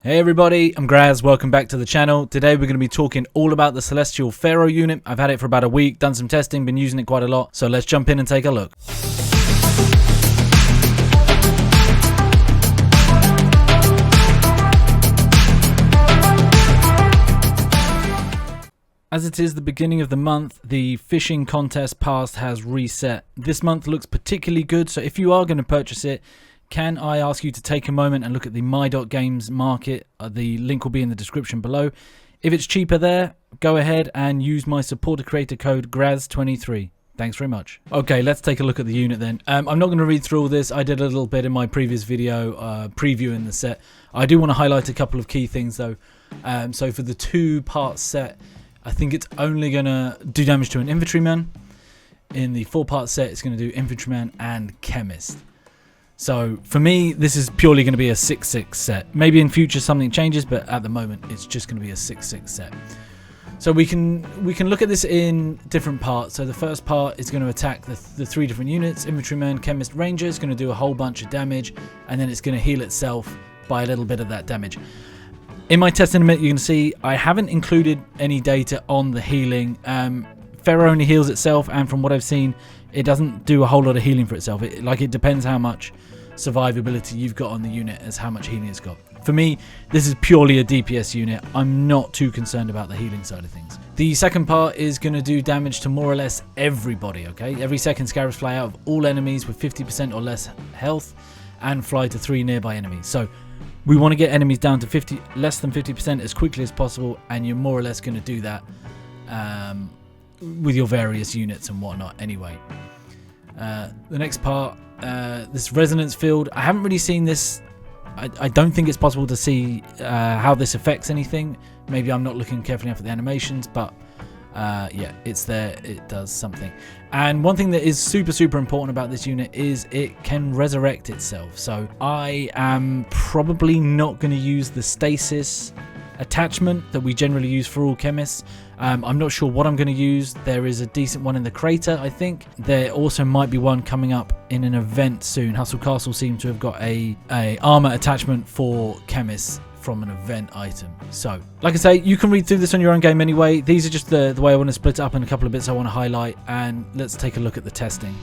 Hey everybody, I'm Graz, welcome back to the channel. Today we're going to be talking all about the Celestial Pharaoh unit. I've had it for about a week, done some testing, been using it quite a lot, so let's jump in and take a look. As it is the beginning of the month, the fishing contest pass has reset. This month looks particularly good, so if you are going to purchase it, can I ask you to take a moment and look at the My.Games Market? The link will be in the description below. If it's cheaper there, go ahead and use my supporter creator code GRAZ23. Thanks very much. Okay, let's take a look at the unit then. I'm not going to read through all this. I did a little bit in my previous video previewing the set. I do want to highlight a couple of key things though. So for the two-part set, I think it's only going to do damage to an infantryman. In the four-part set, it's going to do infantryman and chemist. So for me, this is purely going to be a 6/6 set. Maybe in future something changes, but at the moment it's just going to be a 6/6 set. So we can look at this in different parts. So the first part is going to attack the three different units: infantryman, chemist, ranger. It's going to do a whole bunch of damage, and then it's going to heal itself by a little bit of that damage. In my test in a minute, you're going to see I haven't included any data on the healing. Pharaoh only heals itself, and from what I've seen, it doesn't do a whole lot of healing for itself. It depends how much survivability you've got on the unit as how much healing it's got. For me, this is purely a DPS unit. I'm not too concerned about the healing side of things. The second part is going to do damage to more or less everybody, okay? Every second, scarabs fly out of all enemies with 50% or less health and fly to 3 nearby enemies. So we want to get enemies down to less than 50% as quickly as possible, and you're more or less going to do that with your various units and whatnot anyway. The next part, this resonance field, I haven't really seen this. I don't think it's possible to see how this affects anything. Maybe I'm not looking carefully enough at the animations, but yeah, it's there. It does something. And one thing that is super important about this unit is it can resurrect itself. So I am probably not going to use the stasis attachment that we generally use for all chemists. I'm not sure what I'm going to use. There is a decent one in the crater, I think. There also might be one coming up in an event soon. Hustle Castle seems to have got a armor attachment for chemists from an event item. So, like I say, you can read through this on your own game anyway. These are just the way I want to split it up in a couple of bits I want to highlight, and let's take a look at the testing.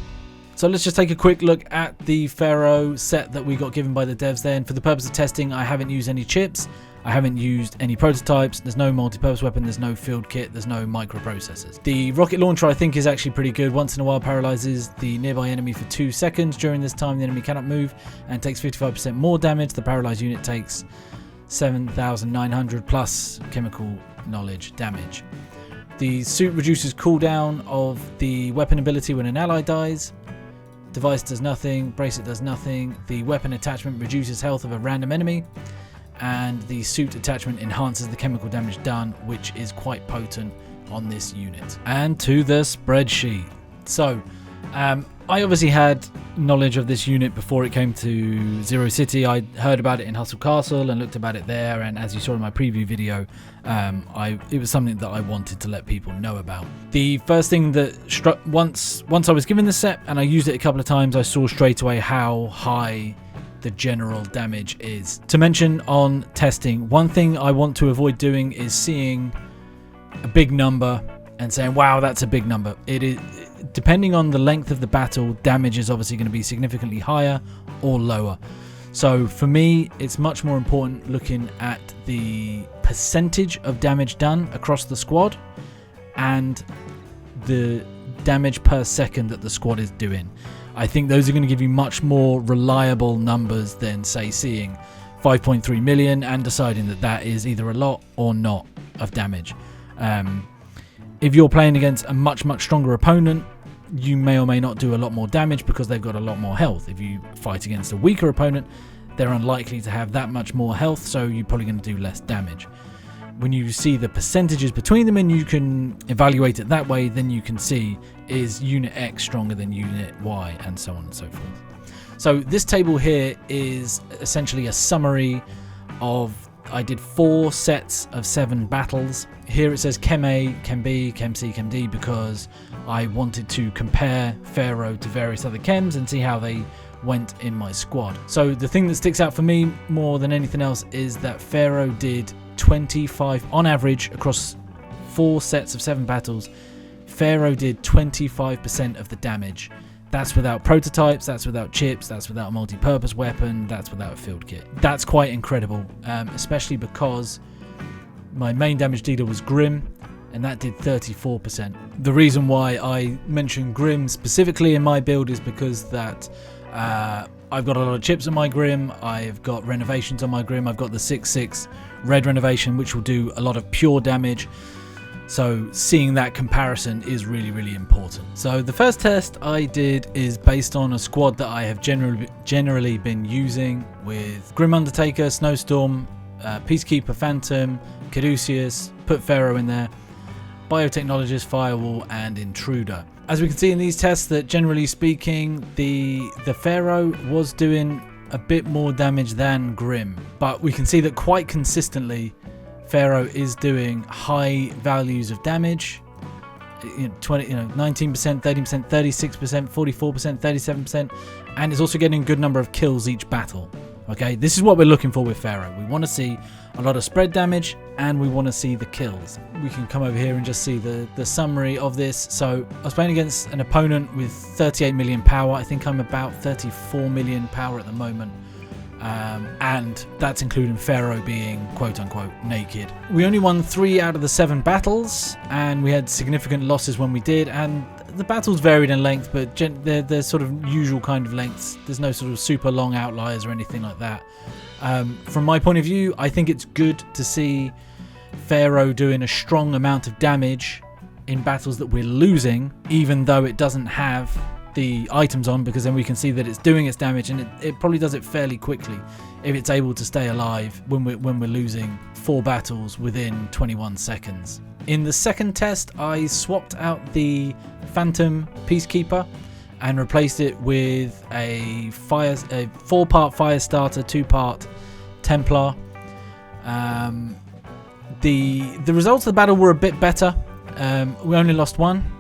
So let's just take a quick look at the Pharaoh set that we got given by the devs there. And for the purpose of testing, I haven't used any chips. I haven't used any prototypes. There's no multi-purpose weapon. There's no field kit. There's no microprocessors. The rocket launcher I think is actually pretty good. Once in a while paralyzes the nearby enemy for 2 seconds. During this time the enemy cannot move and takes 55% more damage. The paralyzed unit takes 7,900 plus chemical knowledge damage. The suit reduces cooldown of the weapon ability when an ally dies. Device does nothing. Bracelet does nothing. The weapon attachment reduces health of a random enemy. And the suit attachment enhances the chemical damage done, which is quite potent on this unit. And to the spreadsheet. So I obviously had knowledge of this unit before it came to Zero City. I heard about it in Hustle Castle and looked about it there, and as you saw in my preview video, it was something that I wanted to let people know about. The first thing that struck once I was given the set and I used it a couple of times, I saw straight away how high the general damage is. To mention on testing, one thing I want to avoid doing is seeing a big number and saying, wow, that's a big number. It is, depending on the length of the battle, damage is obviously going to be significantly higher or lower. So for me, it's much more important looking at the percentage of damage done across the squad and the damage per second that the squad is doing. I think those are going to give you much more reliable numbers than, say, seeing 5.3 million and deciding that that is either a lot or not of damage. If you're playing against a much stronger opponent, you may or may not do a lot more damage because they've got a lot more health. If you fight against a weaker opponent, they're unlikely to have that much more health, so you're probably going to do less damage. When you see the percentages between them and you can evaluate it that way, then you can see, is unit X stronger than unit Y, and so on and so forth. So this table here is essentially a summary of, I did 4 sets of 7 battles. Here it says Chem A, Chem B, Chem C, Chem D because I wanted to compare Pharaoh to various other chems and see how they went in my squad. So the thing that sticks out for me more than anything else is that Pharaoh did 25 on average across 4 sets of 7 battles. Pharaoh did 25% of the damage. That's without prototypes, that's without chips, that's without a multi-purpose weapon, that's without a field kit. That's quite incredible, especially because my main damage dealer was Grim, and that did 34%. The reason why I mentioned Grim specifically in my build is because that I've got a lot of chips on my Grim, I've got Renovations on my Grim, I've got the 6/6 red renovation, which will do a lot of pure damage. So seeing that comparison is really, really important. So the first test I did is based on a squad that I have generally been using with Grim Undertaker, Snowstorm, Peacekeeper Phantom, Caduceus, put Pharaoh in there, Biotechnologist, Firewall, and Intruder. As we can see in these tests that generally speaking, the Pharaoh was doing a bit more damage than Grim, but we can see that quite consistently Pharaoh is doing high values of damage, 19%, 30%, 36%, 44%, 37%, and is also getting a good number of kills each battle. Okay, this is what we're looking for with Pharaoh. We want to see a lot of spread damage and we want to see the kills. We can come over here and just see the summary of this. So I was playing against an opponent with 38 million power. I think I'm about 34 million power at the moment. And that's including Pharaoh being quote-unquote naked. We only won 3 out of the 7 battles, and we had significant losses when we did, and the battles varied in length, but they're sort of usual kind of lengths. There's no sort of super long outliers or anything like that. From my point of view, I think it's good to see Pharaoh doing a strong amount of damage in battles that we're losing, even though it doesn't have the items on, because then we can see that it's doing its damage, and it probably does it fairly quickly if it's able to stay alive when we're losing 4 battles within 21 seconds. In the second test, I swapped out the Phantom Peacekeeper and replaced it with a 4-part Firestarter, 2-part Templar. The results of the battle were a bit better. We only lost 1.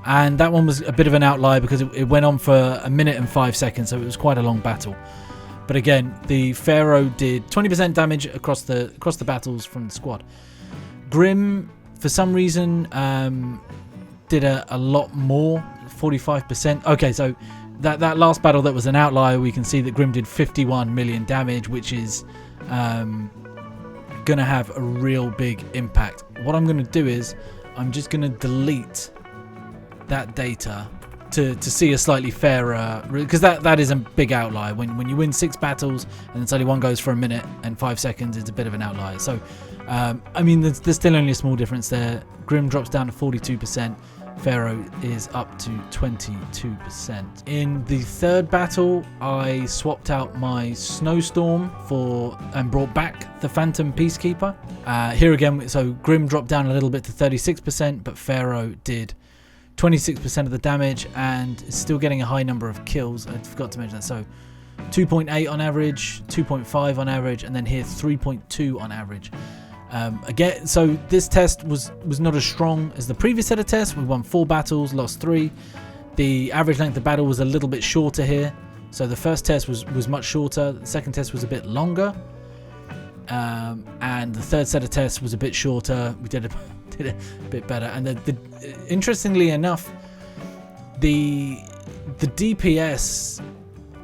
And that one was a bit of an outlier because it went on for 1 minute and 5 seconds, so it was quite a long battle. But again, the Pharaoh did 20% damage across the battles from the squad. Grim, for some reason, did a lot more, 45%. Okay, so that last battle that was an outlier, we can see that Grim did 51 million damage, which is going to have a real big impact. What I'm going to do is I'm just going to delete that data to see a slightly fairer, because that is a big outlier. When you win 6 battles and then suddenly one goes for 1 minute and 5 seconds, it's a bit of an outlier. So I mean, there's still only a small difference there. Grim drops down to 42%, Pharaoh is up to 22%. In the third battle, I swapped out my Snowstorm and brought back the Phantom Peacekeeper. Here again, so Grim dropped down a little bit to 36%, but Pharaoh did 26% of the damage and is still getting a high number of kills. I forgot to mention that. So 2.8 on average, 2.5 on average, and then here 3.2 on average. Again, so this test was not as strong as the previous set of tests. We won 4 battles, lost 3. The average length of battle was a little bit shorter here. So the first test was much shorter. The second test was a bit longer. And the third set of tests was a bit shorter. We did a bit better. And interestingly enough, the DPS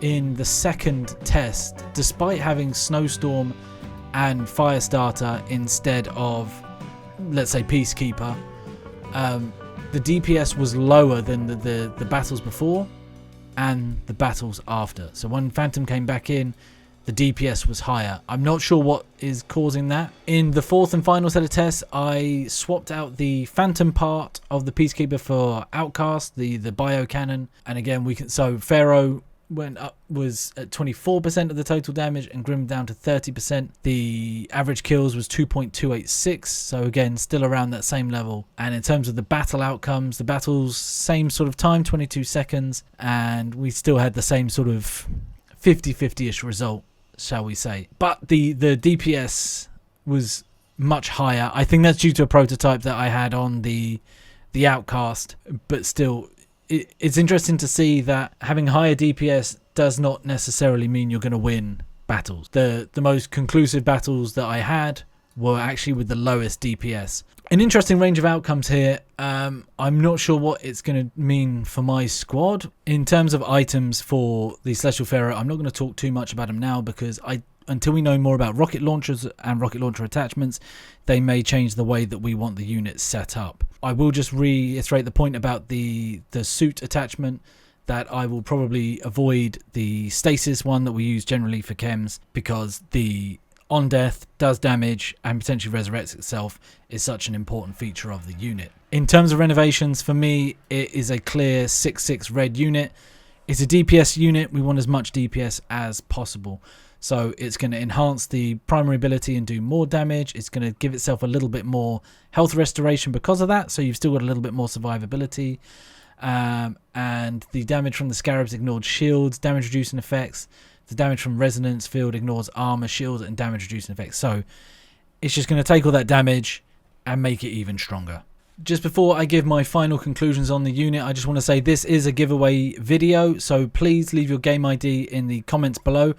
in the second test, despite having Snowstorm and Firestarter instead of, let's say, Peacekeeper, the DPS was lower than the battles before and the battles after. So when Phantom came back in, the DPS was higher. I'm not sure what is causing that. In the fourth and final set of tests, I swapped out the Phantom part of the Peacekeeper for Outcast, the bio cannon, and again so Pharaoh was at 24% of the total damage and Grim down to 30%. The average kills was 2.286, so again still around that same level. And in terms of the battle outcomes, the battles same sort of time, 22 seconds, and we still had the same sort of 50-50ish result, shall we say. But the DPS was much higher. I think that's due to a prototype that I had on the Outcast, but still it's interesting to see that having higher DPS does not necessarily mean you're going to win battles. The most conclusive battles that I had were actually with the lowest DPS. An interesting range of outcomes here. I'm not sure what it's going to mean for my squad. In terms of items for the Celestial Pharaoh, I'm not going to talk too much about them now because until we know more about rocket launchers and rocket launcher attachments, they may change the way that we want the unit set up. I will just reiterate the point about the suit attachment, that I will probably avoid the stasis one that we use generally for chems, because the on death does damage and potentially resurrects itself is such an important feature of the unit. In terms of renovations, for me, it is a clear 6/6 red unit. It's a DPS unit. We want as much DPS as possible. So it's going to enhance the primary ability and do more damage. It's going to give itself a little bit more health restoration because of that. So you've still got a little bit more survivability. And the damage from the scarabs ignored shields, damage reducing effects. The damage from resonance field ignores armor, shields, and damage reducing effects. So it's just going to take all that damage and make it even stronger. Just before I give my final conclusions on the unit, I just want to say this is a giveaway video. So please leave your game ID in the comments below.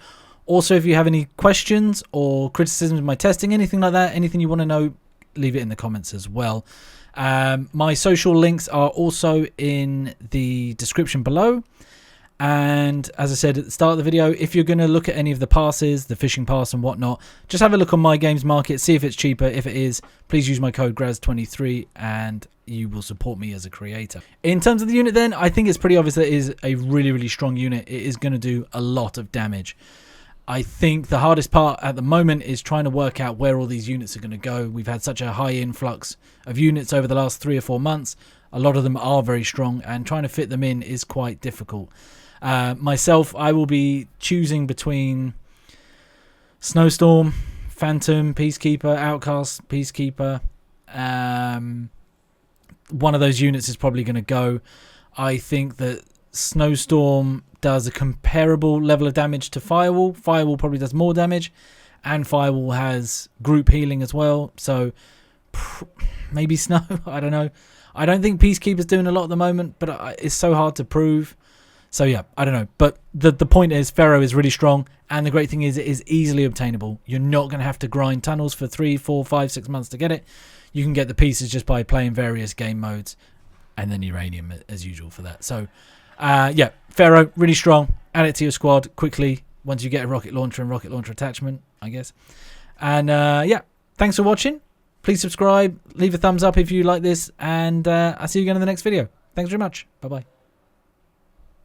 Also, if you have any questions or criticisms of my testing, anything like that, anything you want to know, leave it in the comments as well. My social links are also in the description below. And as I said at the start of the video, if you're going to look at any of the passes, the fishing pass and whatnot, just have a look on My.Games Market, see if it's cheaper. If it is, please use my code GRAZ23 and you will support me as a creator. In terms of the unit then, I think it's pretty obvious that it is a really, really strong unit. It is going to do a lot of damage. I think the hardest part at the moment is trying to work out where all these units are going to go. We've had such a high influx of units over the last 3 or 4 months. A lot of them are very strong, and trying to fit them in is quite difficult. Myself, I will be choosing between Snowstorm, Phantom, Peacekeeper, Outcast, Peacekeeper. One of those units is probably going to go. I think that Snowstorm does a comparable level of damage to Firewall. Firewall probably does more damage, and Firewall has group healing as well. So maybe Snow. I don't know. I don't think Peacekeeper's doing a lot at the moment, but it's so hard to prove. So yeah, I don't know. But the point is, Pharaoh is really strong, and the great thing is it is easily obtainable. You're not going to have to grind tunnels for 3, 4, 5, 6 months to get it. You can get the pieces just by playing various game modes, and then uranium as usual for that. So yeah, Pharaoh, really strong. Add it to your squad quickly once you get a rocket launcher and rocket launcher attachment, I guess. And yeah, thanks for watching. Please subscribe, leave a thumbs up if you like this, and I'll see you again in the next video. Thanks very much. Bye-bye.